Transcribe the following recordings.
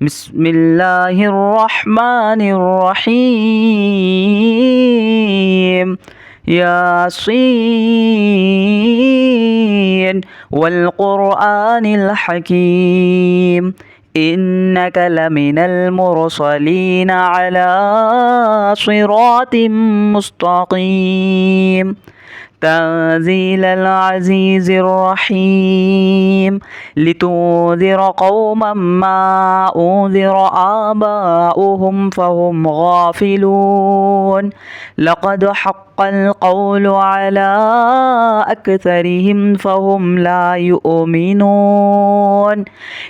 بسم الله الرحمن الرحيم. ياسين والقرآن الحكيم، إنك لمن المرسلين على صراط مستقيم. تنزيل العزيز الرحيم، لتنذر قوما ما أنذر آباؤهم فهم غافلون. لقد حق القول على أكثرهم فهم لا يؤمنون.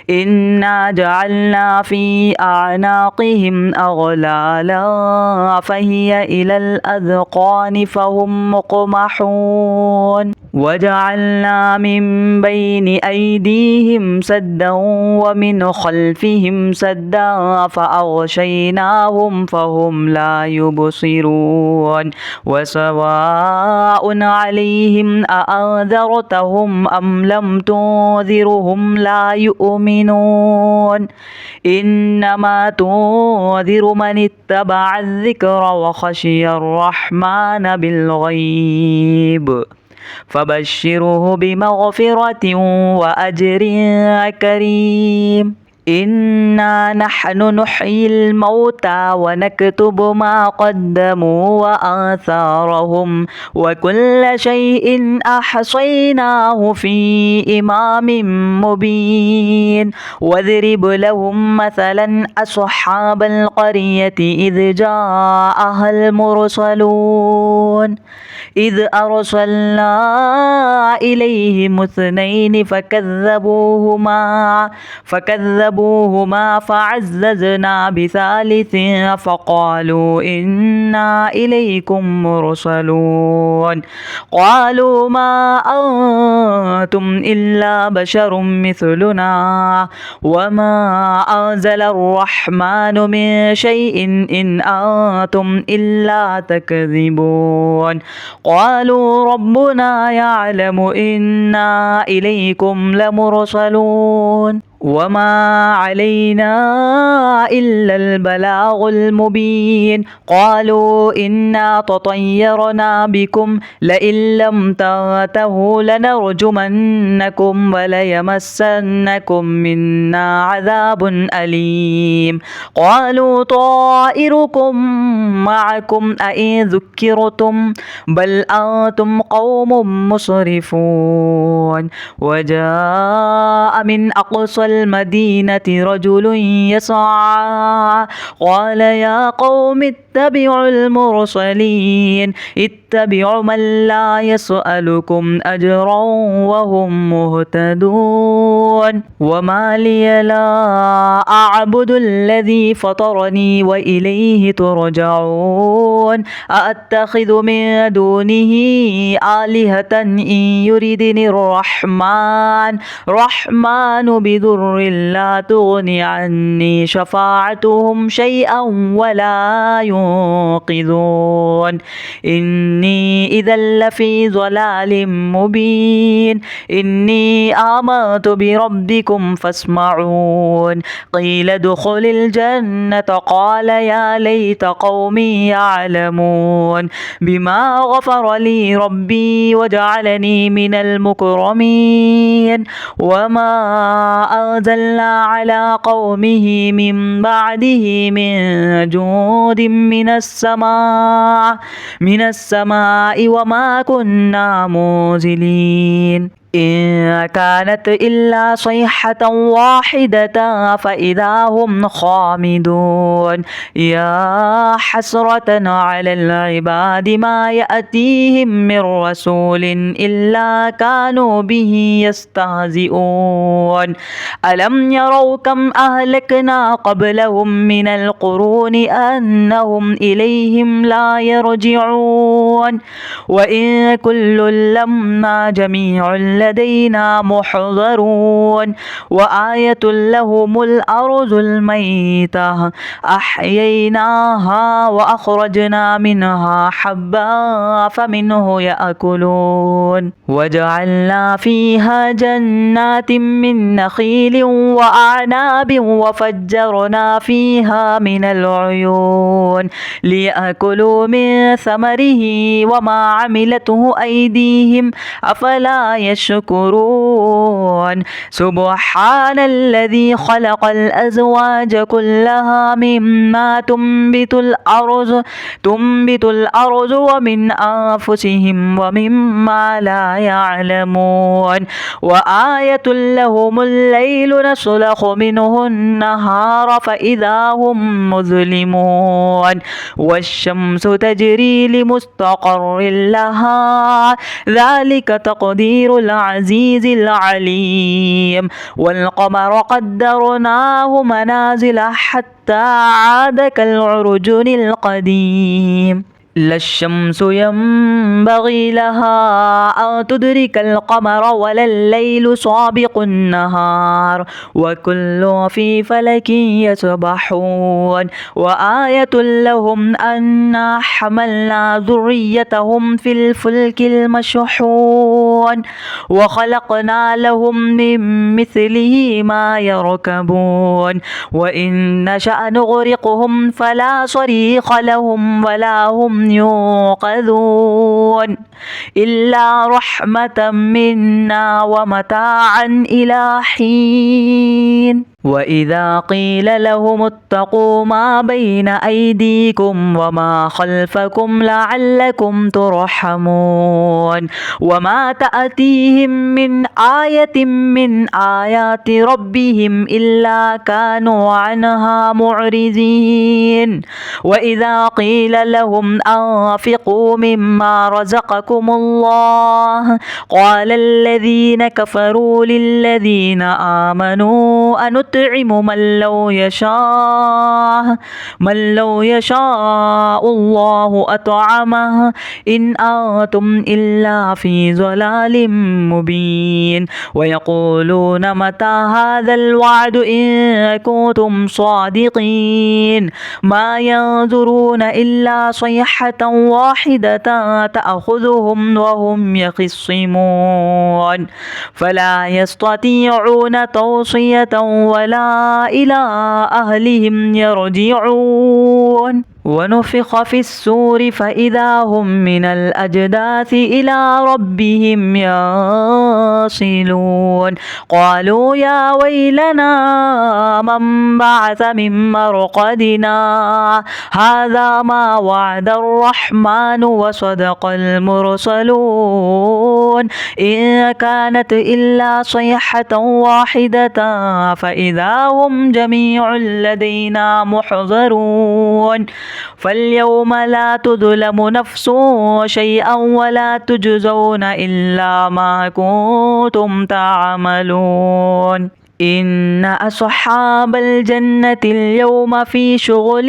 إنا جعلنا في أعناقهم أغلالا فهي إلى الأذقان فهم مقمحون. وجعلنا من بين أيديهم سدا ومن خلفهم سدا فأغشيناهم فهم لا يبصرون. وسواء عليهم أأنذرتهم أم لم تنذرهم لا يؤمنون. إنما تنذر من اتبع الذكر وخشي الرحمن بالغيب، فبشره بمغفرة وأجر كريم. إنا نحن نحيي الموتى ونكتب ما قدموا وآثارهم وكل شيء أحصيناه في إمام مبين. واضرب لهم مثلا أصحاب القرية إذ جاءها المرسلون، إذ أرسلنا إليهم اثنين فكذبوهما فعززنا بثالث فقالوا إنا إليكم مرسلون. قالوا ما أنتم إلا بشر مثلنا وما أنزل الرحمن من شيء إن أنتم إلا تكذبون. قالوا ربنا يعلم إنا إليكم لمرسلون وما علينا إلا البلاغ المبين. قالوا إنا تطيرنا بكم لئن لم تنتهوا لنرجمنكم وليمسنكم منا عذاب أليم. قالوا طائركم معكم أئن ذكرتم بل أنتم قوم مسرفون. وجاء من أقصى المدينة رجل يسعى قال يا قوم اتبعوا المرسلين، اتبعوا من لا يسألكم أجرا وهم مهتدون. وما لي لا أعبد الذي فطرني وإليه ترجعون. أأتخذ من دونه آلهة إن يردني الرحمن بضر لا تغني عني شفاعتهم شيئا ولا ينقذون. إني إذا لفي ضلال مبين. إني آمنت بربكم فاسمعون. قيل ادخل الجنة قال يا ليت قومي يعلمون بما غفر لي ربي وجعلني من المكرمين. وما أنزلنا على قومه من بعده من جود من السماء وما كنا منزلين. إن كانت إلا صيحة واحدة فإذا هم خامدون. يا حسرة على العباد ما يأتيهم من رسول إلا كانوا به يستهزئون. ألم يروا كم أهلكنا قبلهم من القرون أنهم إليهم لا يرجعون. وإن كل لما جميع لدينا محضرون وآية لهم الأرض الميتة أحييناها وأخرجنا منها حبا فمنه يأكلون وجعلنا فيها جنات من نخيل وأعناب وفجرنا فيها من العيون ليأكلوا من ثمره وما عملته أيديهم أفلا يشكرون سبحان الذي خلق الأزواج كلها مما تنبت الأرض ومن أنفسهم ومما لا يعلمون وآية لهم الليل نسلخ منه النهار فإذا هم مظلمون والشمس تجري لمستقر لها ذلك تقدير العزيز العليم والقمر قدرناه منازل حتى عاد كالعرجون القديم لا الشمس ينبغي لها أن تدرك القمر ولا الليل سابق النهار وكل في فلك يسبحون وآية لهم أنا حملنا ذريتهم في الفلك المشحون وخلقنا لهم من مثله ما يركبون وإن نشأ نغرقهم فلا صريخ لهم ولا هم ينقذون إلا رحمة منا ومتاعا إلى حين وإذا قيل لهم اتقوا ما بين أيديكم وما خلفكم لعلكم ترحمون وما تأتيهم من آية من آيات ربهم إلا كانوا عنها معرضين وإذا قيل لهم أنفقوا مما رزقكم الله قال الذين كفروا للذين آمنوا أنطعم من لو يشاء الله أطعمه إن أنتم إلا في ضلال مبين ويقولون متى هذا الوعد إن كنتم صادقين ما ينظرون إلا صيحة واحدة تأخذهم وهم يخصمون فلا يستطيعون توصية ولا إلى أهلهم يرجعون ونفخ في السور فإذا هم من الأجداث إلى ربهم يصلون قالوا يا ويلنا من بعث من مرقدنا هذا ما وعد الرحمن وصدق المرسلون إن كانت إلا صيحة واحدة فإذا هم جميع لدينا محضرون فاليوم لا تظلم نفس شيئا ولا تجزون إلا ما كنتم تعملون إن أصحاب الجنة اليوم في شغل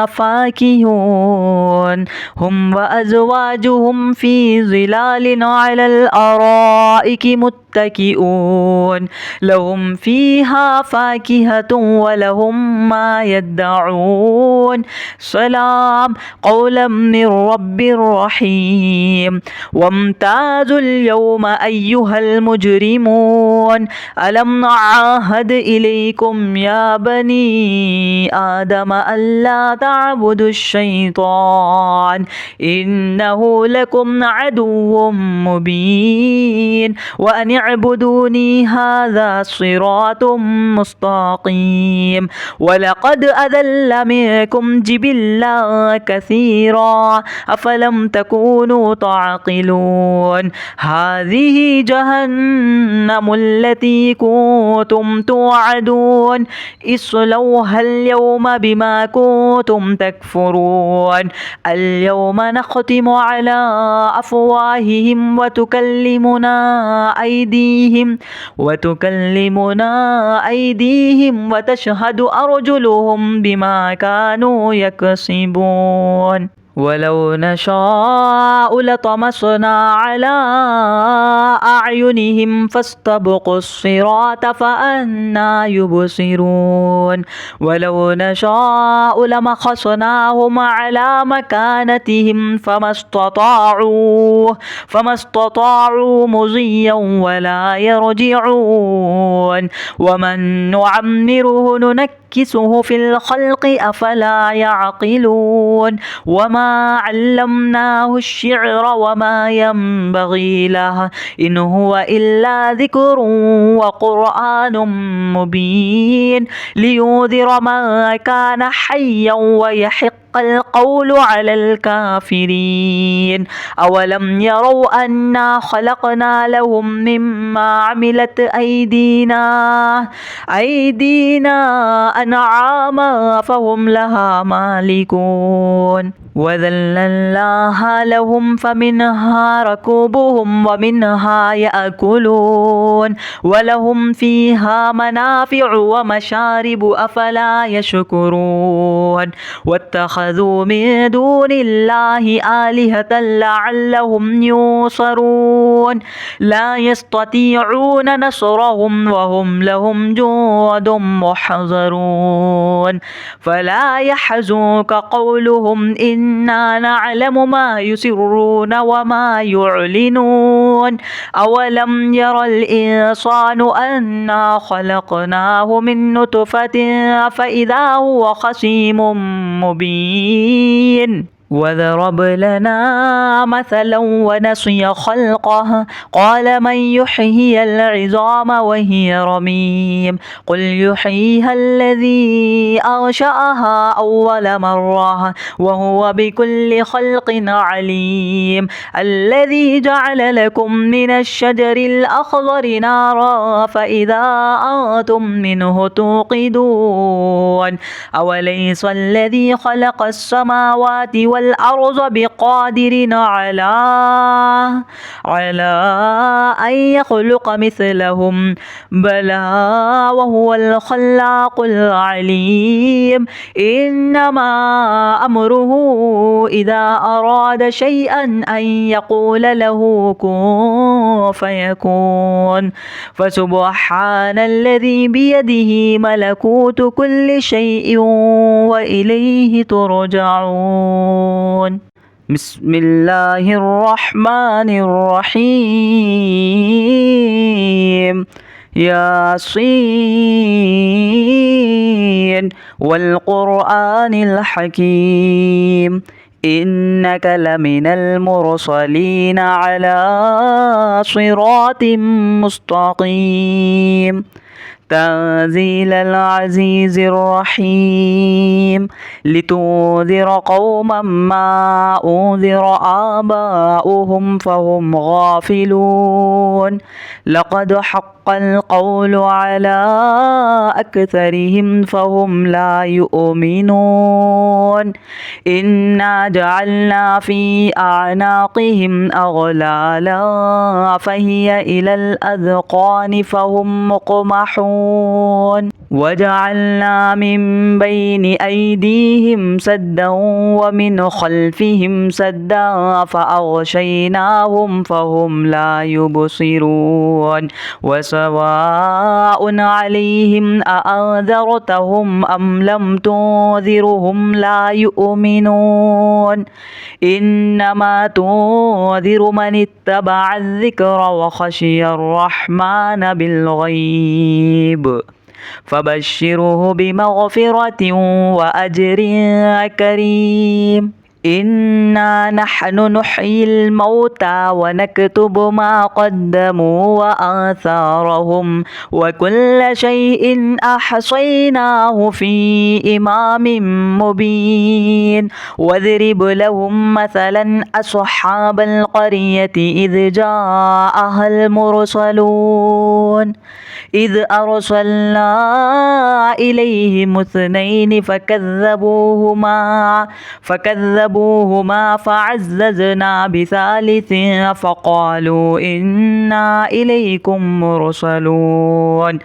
فاكهون هم وأزواجهم في ظلال على الأرائك متكئون لهم فيها فاكهة ولهم ما يدعون سلام قولا من رب رحيم وامتازوا اليوم أيها المجرمون ألم نعاهد إليكم يا بني آدم ألا تعبدوا الشيطان إنه لكم عدو مبين وأن اعبدوني هذا صراط مستقيم ولقد أذل منكم جبلا كثيرا أفلم تكونوا تعقلون هذه جهنم التي كنتم توعدون اصلوها اليوم بما كنتم تكفرون اليوم نختم على أفواههم وتكلمنا أيديهم وتشهد أرجلهم بما كانوا يكسبون ولو نشاء لطمسنا على أعينهم فاستبقوا الصراط فأنى يبصرون ولو نشاء لمسخناهم على مكانتهم فما استطاعوا مضيا ولا يرجعون ومن نعمره ننكسه في الخلق أفلا يعقلون وما علمناه الشعر وما ينبغي له إن هو إلا ذكر وقرآن مبين لينذر من كان حيا ويحق القول على الكافرين أولم يروا أنا خلقنا لهم مما عملت أيدينا أنعاما فهم لها مالكون وذللناها لهم فمنها ركوبهم ومنها يأكلون ولهم فيها منافع ومشارب أفلا يشكرون واتخذوا من دون الله آلهة لعلهم ينصرون لا يستطيعون نصرهم وهم لهم جند محضرون فلا يحزنك قولهم إنا نعلم ما يسرون وما يعلنون أولم ير الإنسان أنا خلقناه من نطفة فإذا هو خصيم مبين وضرب لنا مثلا ونسي خلقه قال من يحيي العظام وهي رميم قل يحييها الذي أنشأها أول مرة وهو بكل خلق عليم الذي جعل لكم من الشجر الأخضر نارا فإذا أنتم منه توقدون أوليس الذي خلق السماوات والأرض بقادر على أن يخلق مثلهم بلى وهو الخلاق العليم إنما أمره إذا أراد شيئا أن يقول له كن فيكون فسبحان الذي بيده ملكوت كل شيء وإليه ترجعون بسم الله الرحمن الرحيم ياسين والقرآن الحكيم إنك لمن المرسلين على صراط مستقيم تنزيل العزيز الرحيم لتنذر قوما ما أنذر آباؤهم فهم غافلون لقد حق القول على أكثرهم فهم لا يؤمنون إنا جعلنا في أعناقهم أغلالا فهي إلى الأذقان فهم مقمحون وجعلنا من بين أيديهم سدا ومن خلفهم سدا فأغشيناهم فهم لا يبصرون وسواء عليهم أأنذرتهم أم لم تنذرهم لا يؤمنون إنما تنذر من اتبع الذكر وخشي الرحمن بالغيب فبشره بمغفرة وأجر كريم إنا نحن نحيي الموتى ونكتب ما قدموا وآثارهم وكل شيء أحصيناه في إمام مبين واضرب لهم مثلا أصحاب القرية إذ جاءها المرسلون إذ أرسلنا إليهم اثنين فكذبوهما فكذبوهما فعززنا بثالث فقالوا إنا إليكم مرسلون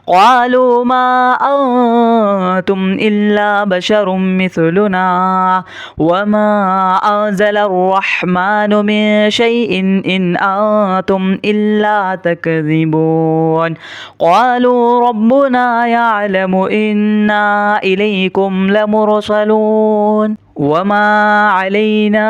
قالوا ما أنتم إلا بشر مثلنا وما أنزل الرحمن من شيء إن أنتم إلا تكذبون قالوا ربنا يعلم إنا إليكم لمرسلون وما علينا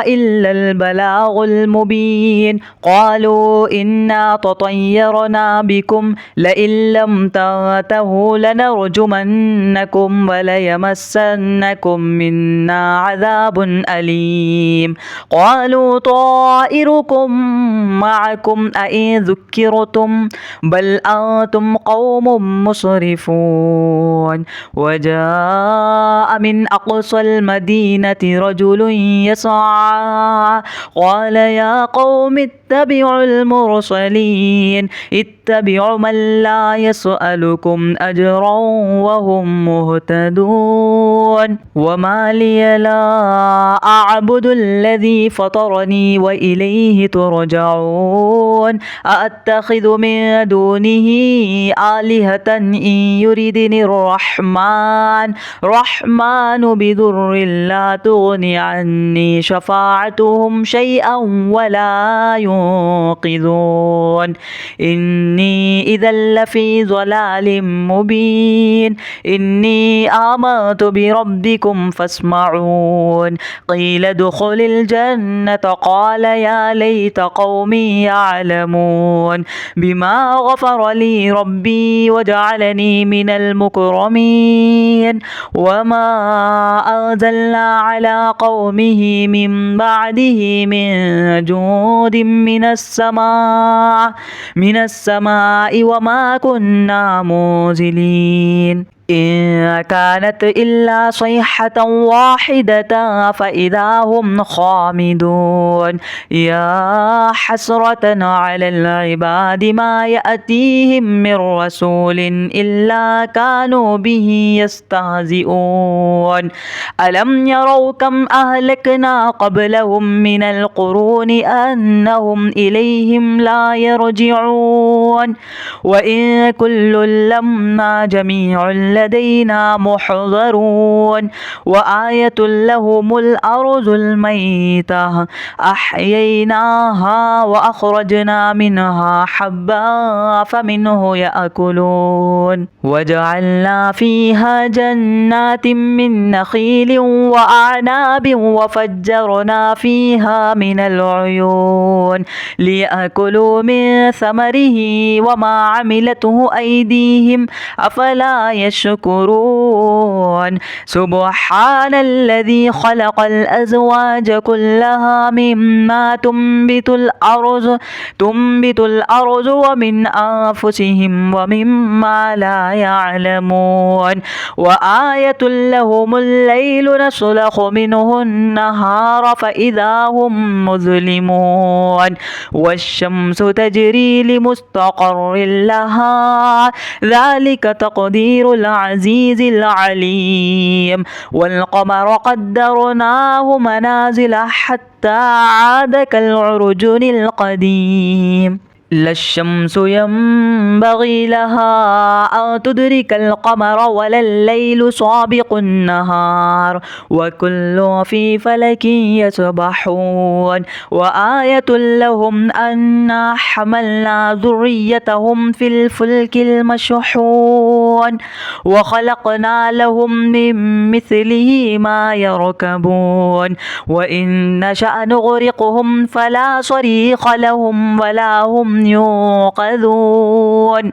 إلا البلاغ المبين قالوا إنا تطيرنا بكم لئن لم تنتهوا لنرجمنكم وليمسنكم منا عذاب أليم قالوا طائركم معكم أئن ذكرتم بل أنتم قوم مسرفون وجاء من أقصى المدينة رجل يسعى قال يا قوم اتبعوا المرسلين اتبعوا من لا يسألكم أجرا وهم مهتدون وما لي لا أعبد الذي فطرني وإليه ترجعون أأتخذ من دونه آلهة إن يردني الرحمن بضر لا تغني عني شفاعتهم شيئا ولا ينقذون إني إذا لفي ضلال مبين إني آمنت بربكم فاسمعون قيل ادخل الجنة قال يا ليت قومي يعلمون بما غفر لي ربي وجعلني من المكرمين وما أنزلنا على قومه من بعده من جود من السماء وما كنا منزلين إن كانت إلا صيحة واحدة فإذا هم خامدون يا حسرة على العباد ما يأتيهم من رسول إلا كانوا به يستهزئون ألم يروا كم أهلكنا قبلهم من القرون أنهم إليهم لا يرجعون وإن كل لما جميع لدينا محضرون وآية لهم الأرض الميتة أحييناها وأخرجنا منها حبا فمنه يأكلون وجعلنا فيها جنات من نخيل وأعناب وفجرنا فيها من العيون ليأكلوا من ثمره وما عملته أيديهم أفلا يشكرون سبحان الذي خلق الأزواج كلها مما تنبت الأرض ومن أنفسهم ومما لا يعلمون وآية لهم الليل نسلخ منه النهار فإذا هم مظلمون والشمس تجري لمستقر لها ذلك تقدير العزيز العليم والقمر قدرناه منازل حتى عاد كالعرجون القديم لا الشمس ينبغي لها أن تدرك القمر ولا الليل سابق النهار وكل في فلك يسبحون وآية لهم أنا حملنا ذريتهم في الفلك المشحون وخلقنا لهم من مثله ما يركبون وإن نشأ نغرقهم فلا صريخ لهم ولا هم ينقذون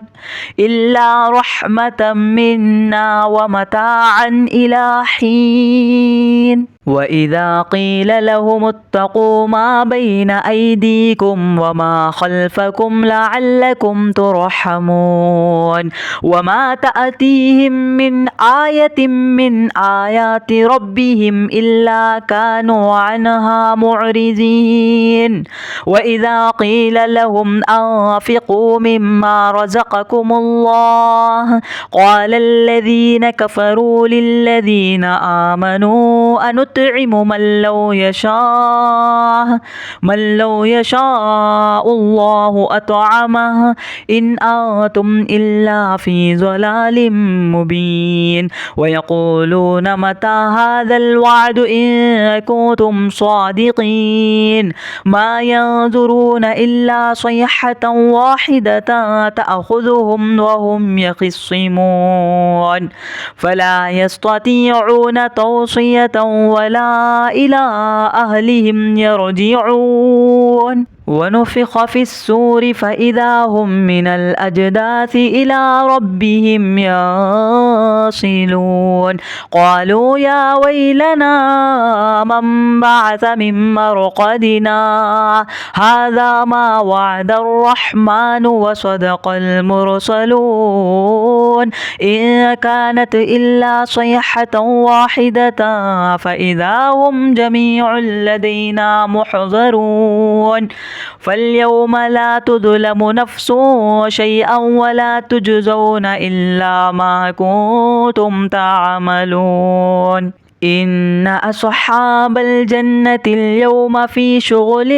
إلا رحمة منا ومتاعا إلى حين وإذا قيل لهم اتقوا ما بين أيديكم وما خلفكم لعلكم ترحمون وما تأتيهم من آية من آيات ربهم إلا كانوا عنها معرضين وإذا قيل لهم أنفقوا مما رزقكم الله قال الذين كفروا للذين آمنوا أنطعم نطعم من لو يشاء الله أطعمه إن أنتم إلا في ضلال مبين ويقولون متى هذا الوعد إن كنتم صادقين ما ينظرون إلا صيحة واحدة تأخذهم وهم يخصمون فلا يستطيعون توصية ولا إلى أهلهم يرجعون ونفخ في السور فإذا هم من الأجداث إلى ربهم ينسلون قالوا يا ويلنا من بعث من مرقدنا هذا ما وعد الرحمن وصدق المرسلون إن كانت إلا صيحة واحدة فإذا هم جميع لدينا محضرون فاليوم لا تظلم نفس شيئا ولا تجزون إلا ما كنتم تعملون إن أصحاب الجنة اليوم في شغل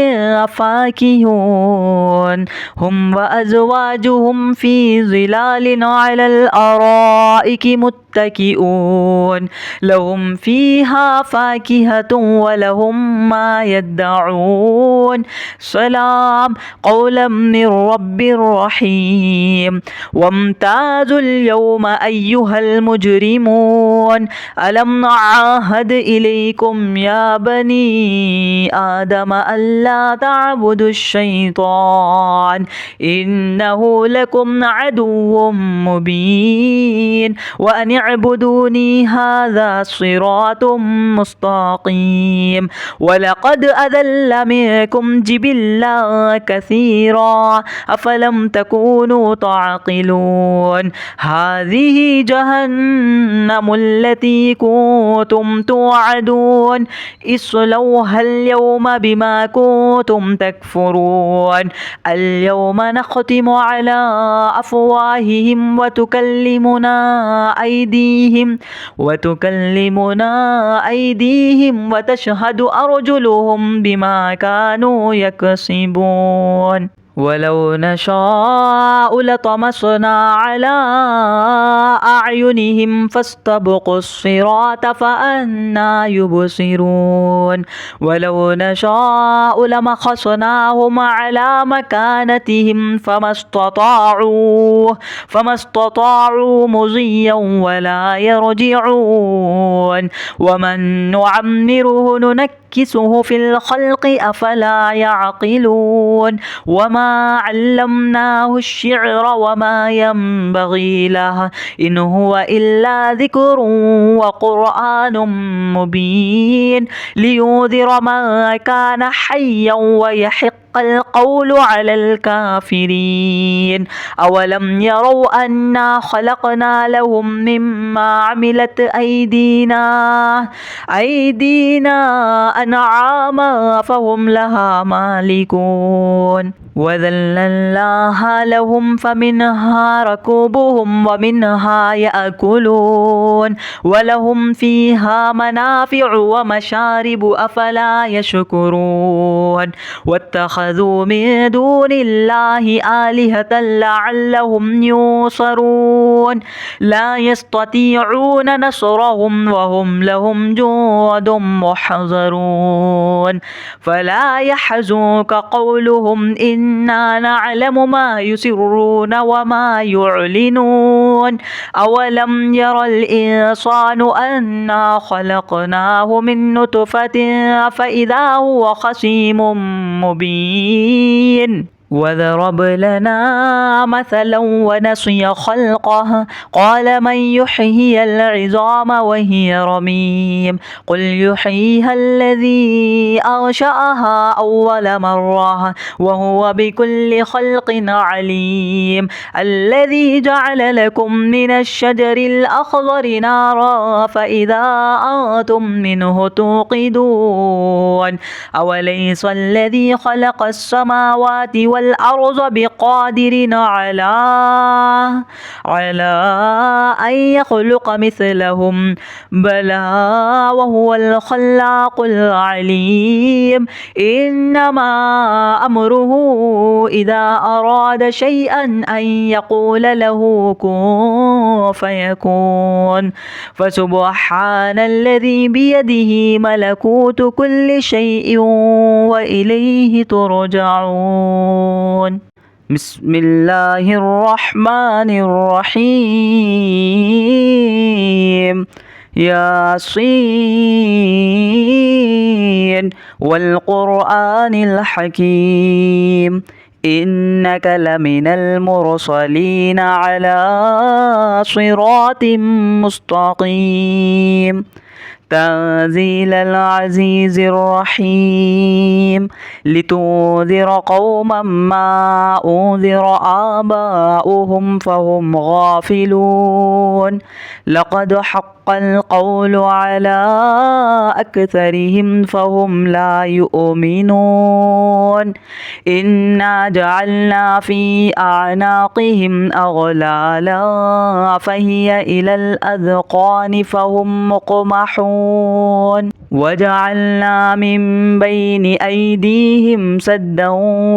فاكهون هم وأزواجهم في ظلال على الأرائك متكئون لهم فيها فاكهة ولهم ما يدعون سلام قولا من رب رحيم وامتازوا اليوم أيها المجرمون ألم نعاهد إليكم يا بني آدم ألا تعبدوا الشيطان إنه لكم عدو مبين وأن اعبدوني هذا صراط مستقيم ولقد أذل منكم جبلا كثيرا أفلم تكونوا تعقلون هذه جهنم التي كنتم توعدون اصلوها اليوم بما كنتم تكفرون اليوم نختم على أفواههم وتكلمنا أيديهم وتشهد أرجلهم بما كانوا يكسبون ولو نشاء لطمسنا على أعينهم فاستبقوا الصراط فأنى يبصرون ولو نشاء لمسخناهم على مكانتهم فما استطاعوا مضيا ولا يرجعون ومن نعمره ننكسه في الخلق أفلا يعقلون وما علمناه الشعر وما ينبغي له إن هو إلا ذكر وقرآن مبين لينذر من كان حيا ويحق القول على الكافرين أولم يروا أنا خلقنا لهم مما عملت أيدينا أنعاما فهم لها مالكون وذللناها لهم فمنها ركوبهم ومنها يأكلون ولهم فيها منافع ومشارب أفلا يشكرون واتخذوا من دون الله آلهة لعلهم ينصرون لا يستطيعون نصرهم وهم لهم جند محضرون فلا يحزنك قولهم إنا نعلم ما يسرون وما يعلنون أولم ير الإنسان أنا خلقناه من نطفة فإذا هو خصيم مبين وضرب لنا مثلا ونسي خلقه قال من يحيي العظام وهي رميم قل يحييها الذي أنشأها أول مرة وهو بكل خلق عليم الذي جعل لكم من الشجر الأخضر نارا فإذا أنتم منه توقدون أوليس الذي خلق السماوات والأرض بقادر على أن يخلق مثلهم بلى وهو الخلاق العليم إنما أمره إذا أراد شيئا أن يقول له كن فيكون فسبحان الذي بيده ملكوت كل شيء وإليه ترجعون. بسم الله الرحمن الرحيم. ياسين والقرآن الحكيم إنك لمن المرسلين على صراط مستقيم تنزيل العزيز الرحيم لتنذر قوما ما أنذر آباؤهم فهم غافلون لقد حق القول على أكثرهم فهم لا يؤمنون إنا جعلنا في أعناقهم أغلالا فهي إلى الأذقان فهم مقمحون وجعلنا من بين أيديهم سدا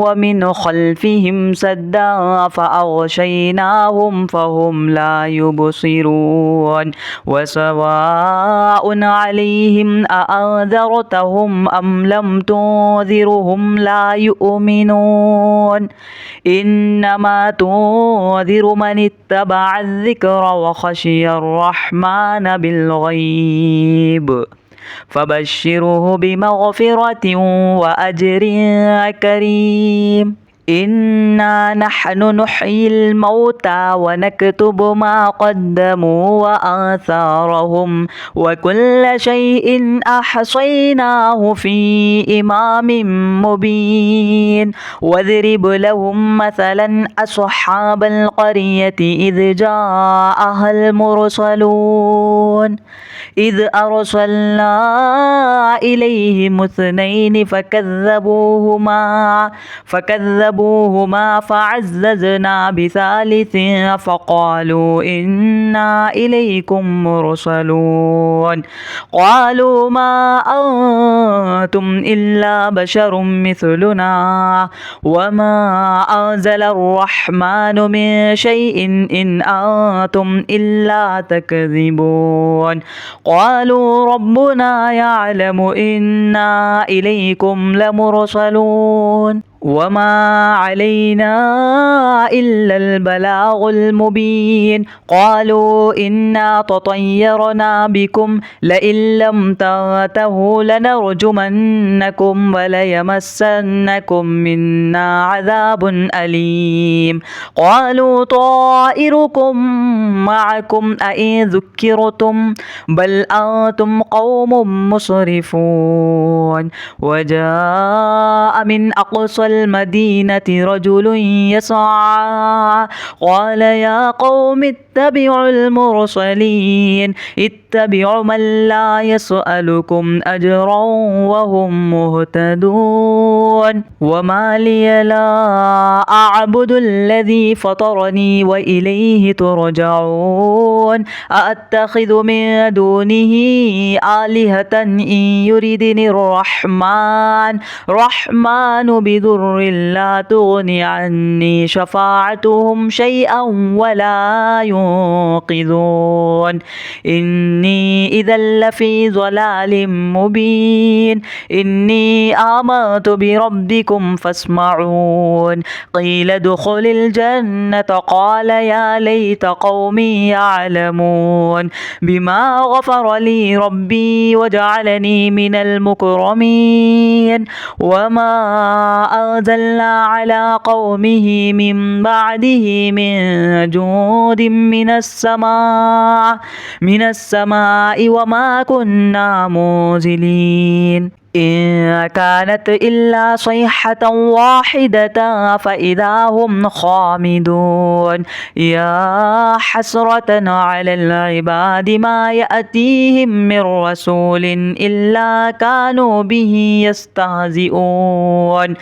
ومن خلفهم سدا فأغشيناهم فهم لا يبصرون وسواء عليهم أأنذرتهم أم لم تنذرهم لا يؤمنون إنما تنذر من اتبع الذكر وخشي الرحمن بالغيب فبشره بمغفرة وأجر كريم إنا نحن نحيي الموتى ونكتب ما قدموا وآثارهم وكل شيء أحصيناه في إمام مبين واضرب لهم مثلا أصحاب القرية إذ جاءها المرسلون إذ أرسلنا إليهم اثنين فكذبوهما فعززنا بثالث فقالوا إنا إليكم مرسلون قالوا ما أنتم إلا بشر مثلنا وما أنزل الرحمن من شيء إن أنتم إلا تكذبون قالوا ربنا يعلم إنا إليكم لمرسلون وما علينا إلا البلاغ المبين قالوا إنا تطيرنا بكم لئن لم تنتهوا لنرجمنكم وليمسنكم منا عذاب أليم قالوا طائركم معكم أئن ذكرتم بل أنتم قوم مسرفون وجاء من أقصى المدينة رجل يسعى قال يا قوم اتبعوا المرسلين اتبعوا من لا يسألكم أجرا وهم مهتدون وما لي لا أعبد الذي فطرني وإليه ترجعون أأتخذ من دونه آلهة إن يردني الرحمن بضر لا تغني عني شفاعتهم شيئا ولا ينقذون إني إذا لفي ضلال مبين إني آمنت بربكم فاسمعون قيل ادخل الجنة قال يا ليت قومي يعلمون بما غفر لي ربي وجعلني من المكرمين وما أنزلنا على قومه من بعده من جود من السماء وما كنا منزلين إن كانت إلا صيحة واحدة فإذا هم خامدون يا حسرة على العباد ما يأتيهم من رسول إلا كانوا به يستهزئون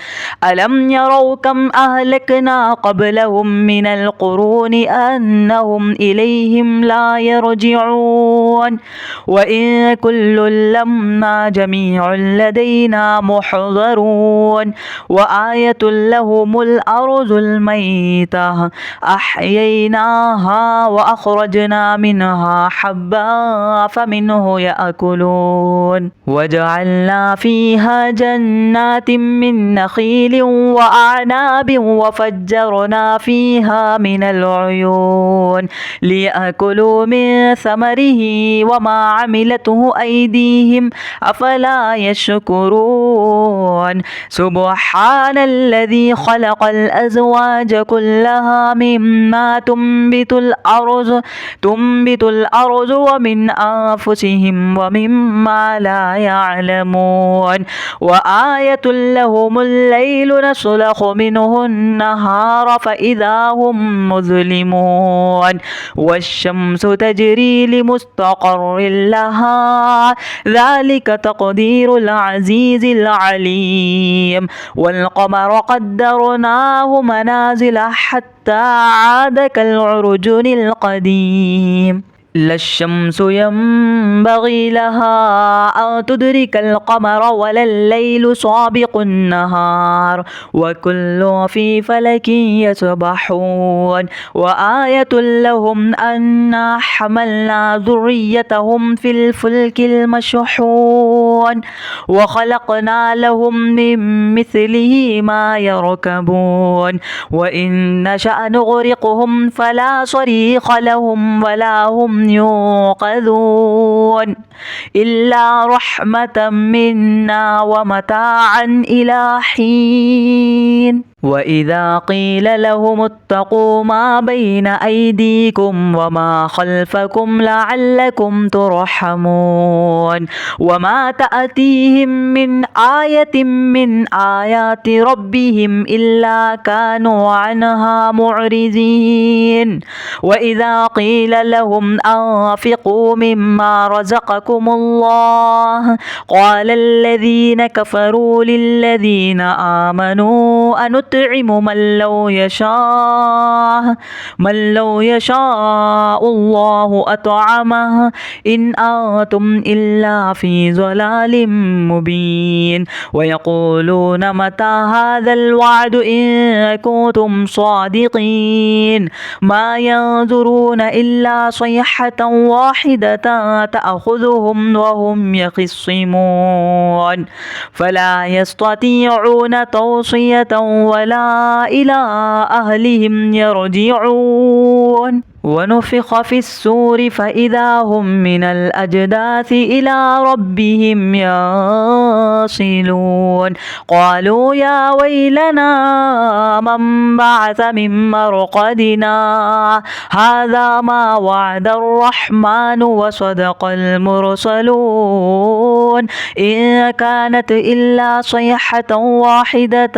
ألم يروا كم أهلكنا قبلهم من القرون أنهم إليهم لا يرجعون وإن كل لما جميع لدينا محضرون وآية لهم الأرض الميتة أحييناها وأخرجنا منها حبا فمنه يأكلون وجعلنا فيها جنات من نخيل وأعناب وفجرنا فيها من العيون ليأكلوا من ثمره وما عملته أيديهم أفلا يشكرون سبحان الذي خلق الأزواج كلها مما تنبت الأرض ومن أنفسهم ومما لا يعلمون وآية لهم الليل نسلخ منه النهار فإذا هم مظلمون والشمس تجري لمستقر لها ذلك تقدير العزيز العليم والقمر قدرناه منازل حتى عاد كالعرجون القديم لا الشمس ينبغي لها أن تدرك القمر ولا الليل سابق النهار وكل في فلك يسبحون وآية لهم أنا حملنا ذريتهم في الفلك المشحون وخلقنا لهم من مثله ما يركبون وإن نشأ نغرقهم فلا صريخ لهم ولا هم ينقذون إلا رحمة منا ومتاعا إلى حين وإذا قيل لهم اتقوا ما بين أيديكم وما خلفكم لعلكم ترحمون وما تأتيهم من آية من آيات ربهم إلا كانوا عنها معرضين وإذا قيل لهم أنفقوا مما رزقكم الله قال الذين كفروا للذين آمنوا أنطعم من لو يشاء الله أطعمه إن أنتم إلا في ضلال مبين ويقولون متى هذا الوعد إن كنتم صادقين ما ينظرون إلا صيحة واحدة تأخذهم وهم يخصمون فلا يستطيعون توصية ولا إلى أهلهم يرجعون ونفخ في السور فإذا هم من الأجداث إلى ربهم يصلون قالوا يا ويلنا من بعث من مرقدنا هذا ما وعد الرحمن وصدق المرسلون إن كانت إلا صيحة واحدة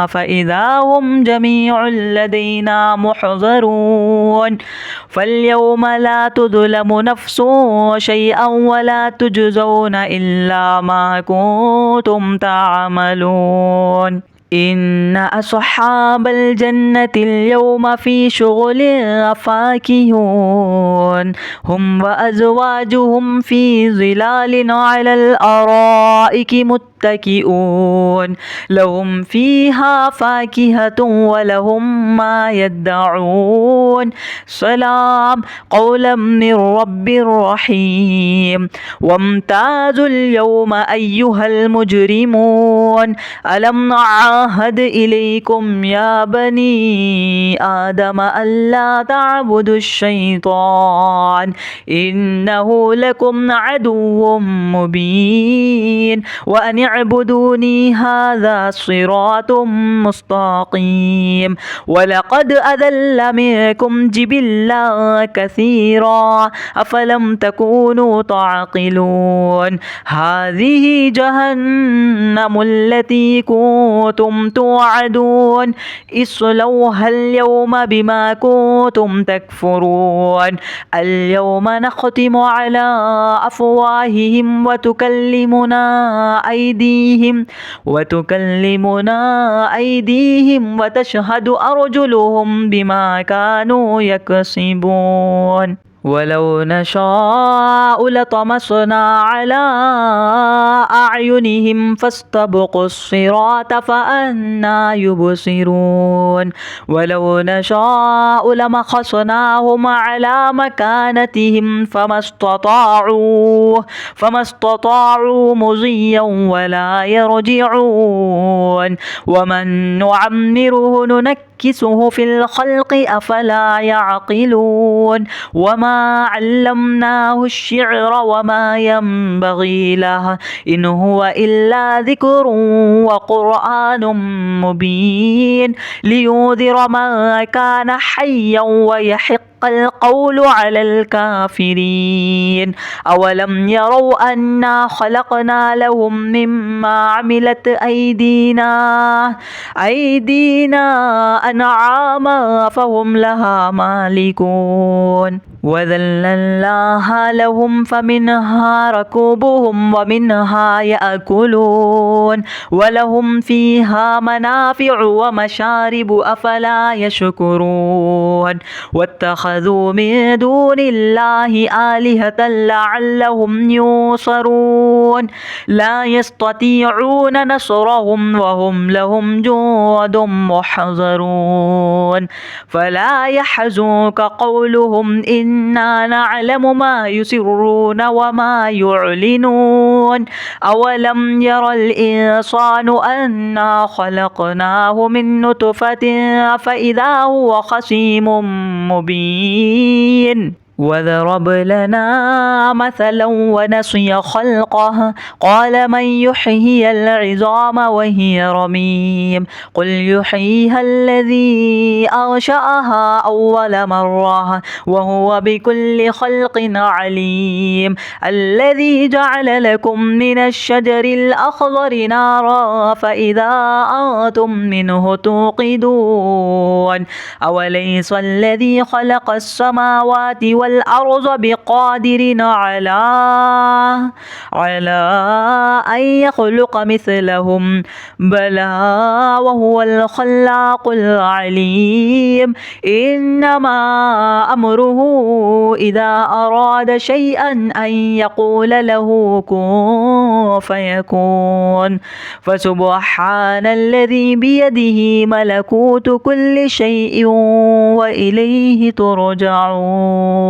فإذا هم جميع لدينا محضرون فاليوم لا تظلم نفس شيئا ولا تجزون إلا ما كنتم تعملون إن أصحاب الجنة اليوم في شغل فاكهون هم وأزواجهم في ظلال على الأرائك متكئون لهم فيها فاكهة ولهم ما يدعون سلام قولا من رب رحيم وامتازوا اليوم أيها المجرمون ألم نعد عهد إليكم يا بني آدم ألا تعبدوا الشيطان إنه لكم عدو مبين وأن اعبدوني هذا صراط مستقيم ولقد أذل منكم جبلا كثيرا أفلم تكونوا تعقلون هذه جهنم التي كنتم توعدون اصلوها اليوم بما كنتم تكفرون اليوم نختم على أفواههم وتكلمنا أيديهم وتشهد أرجلهم بما كانوا يكسبون ولو نشاء لطمسنا على أعينهم فاستبقوا الصراط فأنى يبصرون ولو نشاء لمسخناهم على مكانتهم فما استطاعوا مضيا ولا يرجعون ومن نعمره ننكسه في الخلق أفلا يعقلون وما علمناه الشعر وما ينبغي له إن هو إلا ذكر وقرآن مبين لينذر من كان حيا ويحق القول على الكافرين أولم يروا أنا خلقنا لهم مما عملت أيدينا أنعاما فهم لها مالكون وذللناها لهم فمنها ركوبهم ومنها يأكلون ولهم فيها منافع ومشارب أفلا يشكرون واتخذوا من دون الله آلهة لعلهم ينصرون لا يستطيعون نصرهم وهم لهم جند محضرون فلا يحزنك قولهم إنا نعلم ما يسرون وما يعلنون أولم ير الإنسان أنا خلقناه من نطفة فإذا هو خصيم مبين وضرب لنا مثلا ونسي خلقه قال من يحيي العظام وهي رميم قل يحييها الذي أنشأها أول مرة وهو بكل خلق عليم الذي جعل لكم من الشجر الأخضر نارا فإذا أنتم منه توقدون أوليس الذي خلق السماوات والأرض بقادر على أن يخلق مثلهم بلى وهو الخلاق العليم إنما أمره إذا أراد شيئا أن يقول له كن فيكون فسبحان الذي بيده ملكوت كل شيء وإليه ترجعون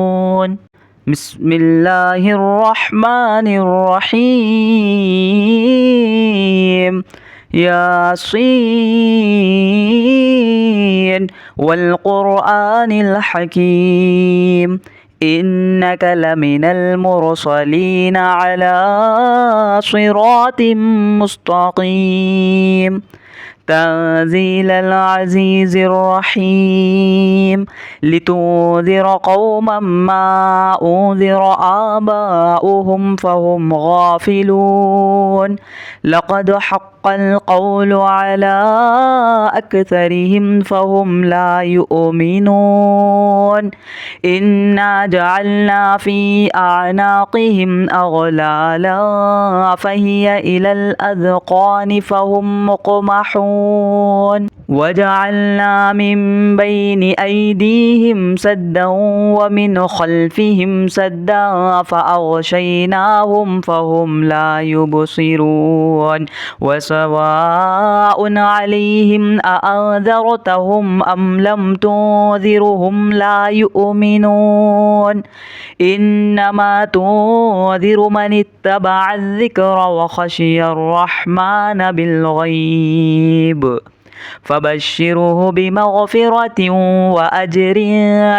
بسم الله الرحمن الرحيم ياسين والقرآن الحكيم إنك لمن المرسلين على صراط مستقيم تنزيل العزيز الرحيم لتنذر قوما ما أنذر آباؤهم فهم غافلون لقد حق القول على أكثرهم فهم لا يؤمنون إنا جعلنا في أعناقهم أغلالا فهي إلى الأذقان فهم مقمحون وجعلنا من بين أيديهم سدا ومن خلفهم سدا فأغشيناهم فهم لا يبصرون وسواء عليهم أأنذرتهم أم لم تنذرهم لا يؤمنون إنما تنذر من اتبع الذكر وخشي الرحمن بالغيب فبشره بمغفرة وأجر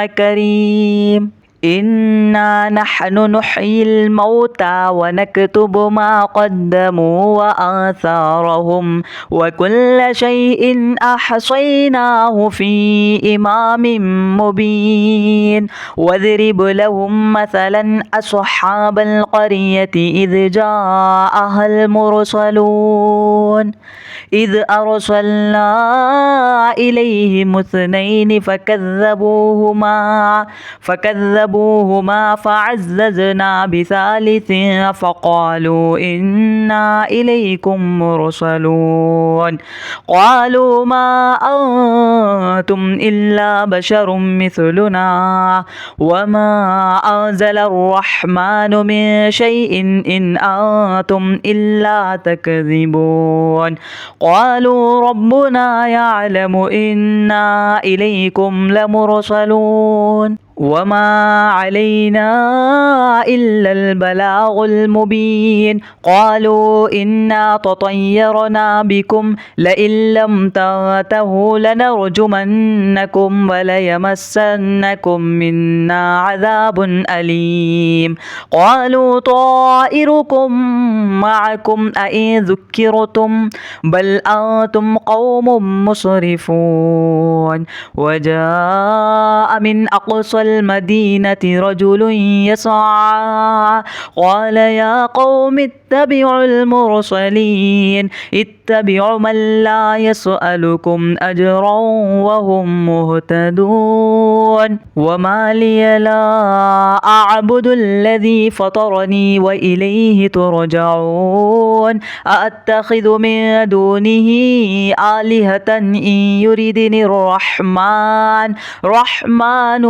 كريم إنا نحن نحيي الموتى ونكتب ما قدموا وآثارهم وكل شيء أحصيناه في إمام مبين واضرب لهم مثلا أصحاب القرية إذ جاءها المرسلون إذ أرسلنا إليهم اثنين فكذبوهما فعززنا بثالث فقالوا إنا إليكم مرسلون قالوا ما أنتم إلا بشر مثلنا وما أنزل الرحمن من شيء إن أنتم إلا تكذبون قالوا ربنا يعلم إنا إليكم لمرسلون وما علينا إلا البلاغ المبين قالوا إنا تطيرنا بكم لئن لم تنتهوا لنرجمنكم وليمسنكم منا عذاب أليم قالوا طائركم معكم أئن ذكرتم بل أنتم قوم مسرفون وجاء من أقصى المدينة رجل يسعى قال يا قوم اتبعوا المرسلين اتبعوا من لا يسألكم أجرا وهم مهتدون وما لي لا أعبد الذي فطرني وإليه ترجعون أأتخذ من دونه آلهة إن يردني الرحمن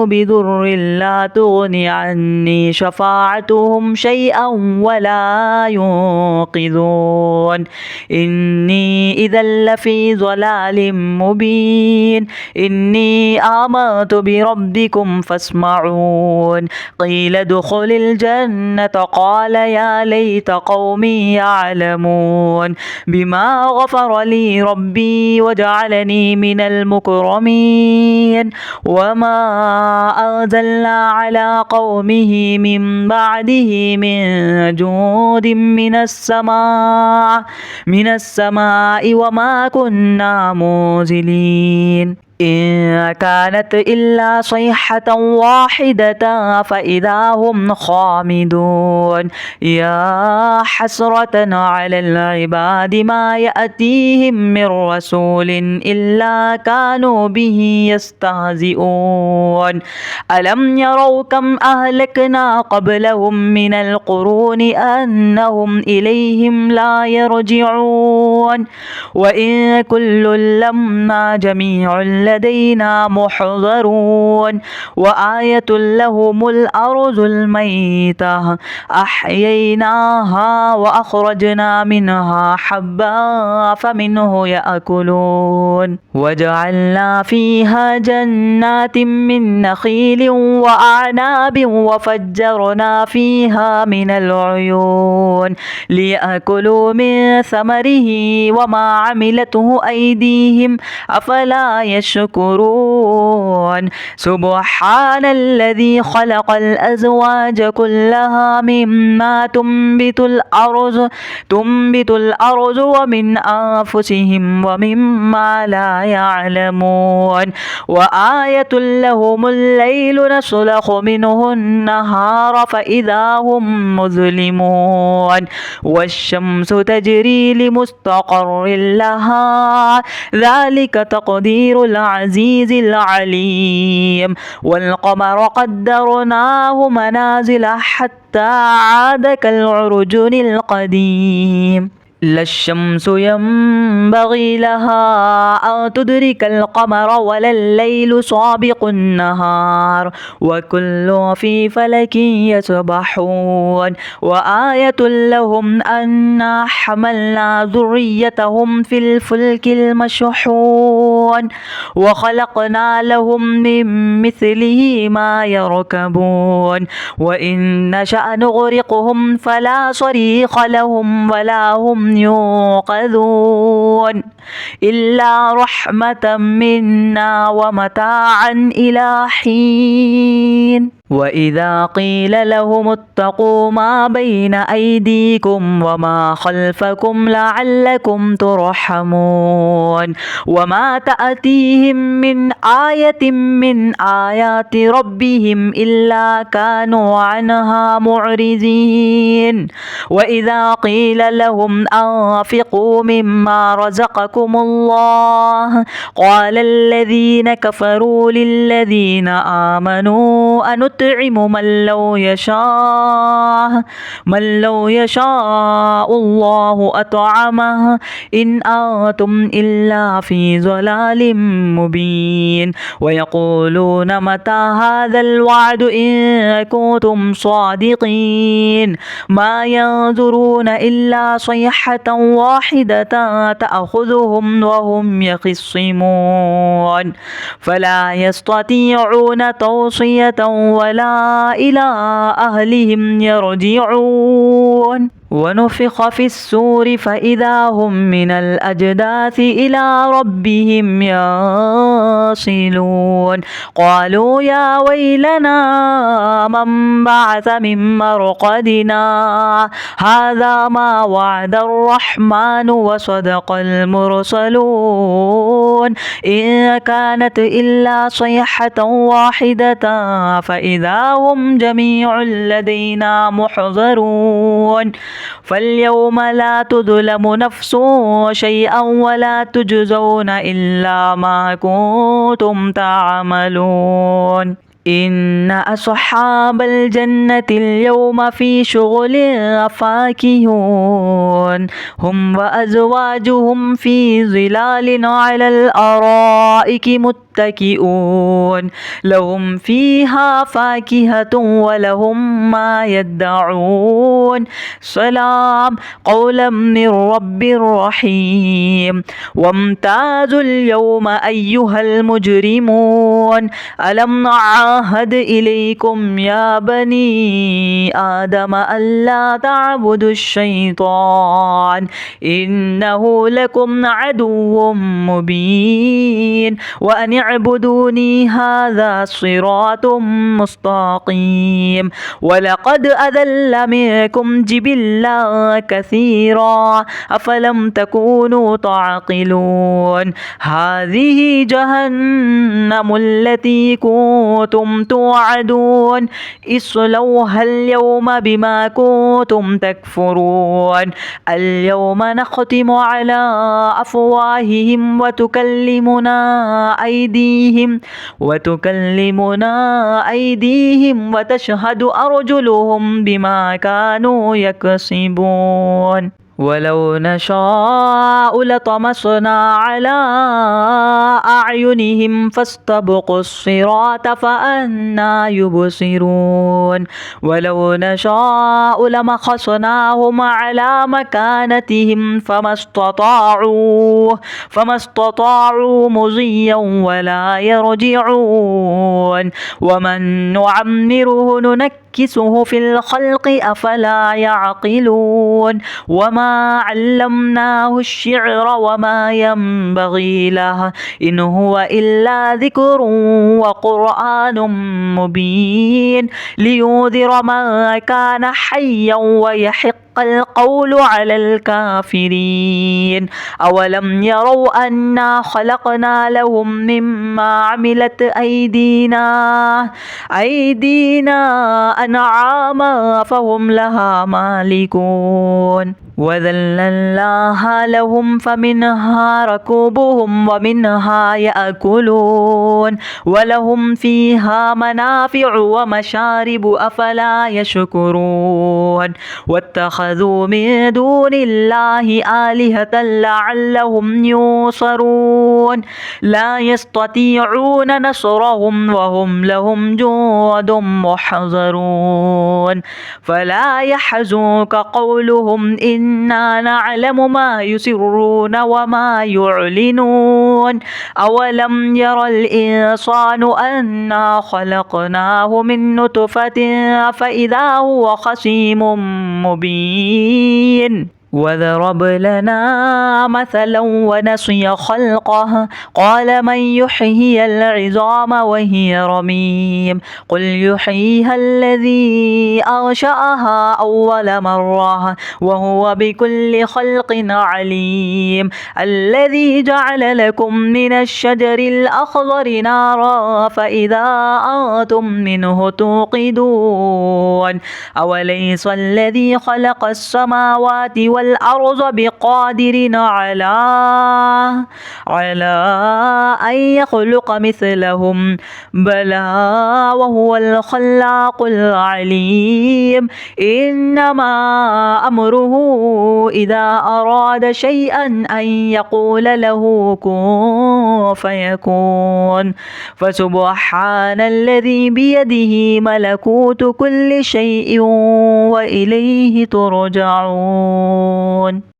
بضر لا تغني عني شفاعتهم شيئا ولا ينقذون إني إذا لفي ضلال مبين إني آمنت بربكم فاسمعون قيل ادخل الجنة قال يا ليت قومي يعلمون بما غفر لي ربي وجعلني من المكرمين وما أنزلنا على قومه من بعده من جود من السماء وما كنا منزلين إن كانت إلا صيحة واحدة فإذا هم خامدون يا حسرة على العباد ما يأتيهم من رسول إلا كانوا به يستهزئون ألم يروا كم أهلكنا قبلهم من القرون أنهم إليهم لا يرجعون وإن كل لما جميع لدينا محضرون وآية لهم الأرض الميتة أحييناها وأخرجنا منها حبا فمنه يأكلون وجعلنا فيها جنات من نخيل وأعناب وفجرنا فيها من العيون ليأكلوا من ثمره وما عملته أيديهم أفلا يشكرون سبحان الذي خلق الأزواج كلها مما تنبت الأرض ومن أنفسهم ومما لا يعلمون وآية لهم الليل نسلخ منه النهار فإذا هم مظلمون والشمس تجري لمستقر لها ذلك تقدير العزيز العليم والقمر قدرناه منازل حتى عاد كالعرجون القديم لا الشمس ينبغي لها أن تدرك القمر ولا الليل سابق النهار وكل في فلك يسبحون وآية لهم أنا حملنا ذريتهم في الفلك المشحون وخلقنا لهم من مثله ما يركبون وإن نشأ نغرقهم فلا صريخ لهم ولا هم ينقذون إلا رحمة منا ومتاعا إلى حين وإذا قيل لهم اتقوا ما بين أيديكم وما خلفكم لعلكم ترحمون وما تأتيهم من آية من آيات ربهم إلا كانوا عنها معرضين وإذا قيل لهم أنفقوا مما رزقكم الله قال الذين كفروا للذين آمنوا أنطعم من لو يشاء الله أطعمه إن أنتم إلا في ضلال مبين ويقولون متى هذا الوعد إن كنتم صادقين ما ينظرون إلا صيحة واحدة تأخذهم وهم يخصمون فلا يستطيعون توصية ولا إلى أهلهم يرجعون ونفخ في السور فإذا هم من الأجداث إلى ربهم يصلون قالوا يا ويلنا من بعث من مرقدنا هذا ما وعد الرحمن وصدق المرسلون إن كانت إلا صيحة واحدة فإذا هم جميع لدينا محضرون فاليوم لا تظلم نفس شيئا ولا تجزون إلا ما كنتم تعملون إن أصحاب الجنة اليوم في شغل فاكهون هم وأزواجهم في ظلال على الأرائك متكئون لهم فيها فاكهة ولهم ما يدعون سلام قولا من رب رحيم وامتازوا اليوم أيها المجرمون ألم نعاهد إليكم يا بني آدم ألا تعبدوا الشيطان إنه لكم عدو مبين وأن اعبدوني هذا صراط مستقيم ولقد أذل منكم جبلا كثيرا أفلم تكونوا تعقلون هذه جهنم التي كنتم توعدون اصلوها اليوم بما كنتم تكفرون اليوم نختم على أفواههم وتكلمنا أيديهم وتشهد أرجلهم بما كانوا يكسبون ولو نشاء لطمسنا على أعينهم فاستبقوا الصراط فأنى يبصرون ولو نشاء لمسخناهم على مكانتهم فما استطاعوا مضيا ولا يرجعون ومن نعمره ننكسه في الخلق أفلا يعقلون وما علمناه الشعر وما ينبغي له إن هو إلا ذكر وقرآن مبين لينذر من كان حيا ويحق القول على الكافرين أولم يروا أنا خلقنا لهم مما عملت أيدينا أنعاما فهم لها مالكون وذللناها لهم فمنها ركوبهم ومنها يأكلون ولهم فيها منافع ومشارب أفلا يشكرون واتخذوا من دون الله آلهة لعلهم ينصرون لا يستطيعون نصرهم وهم لهم جند محضرون فلا يحزنك قولهم إنا نعلم ما يسرون وما يعلنون أولم ير الإنسان أنا خلقناه من نطفة فإذا هو خصيم مبين وضرب لنا مثلا ونسي خلقه قال من يحيي العظام وهي رميم قل يحييها الذي أنشأها أول مرة وهو بكل خلق عليم الذي جعل لكم من الشجر الأخضر نارا فإذا أنتم منه توقدون أوليس الذي خلق السماوات والأرض بقادر على أن يخلق مثلهم بلى وهو الخلاق العليم إنما أمره إذا أراد شيئا أن يقول له كن فيكون فسبحان الذي بيده ملكوت كل شيء وإليه ترجعون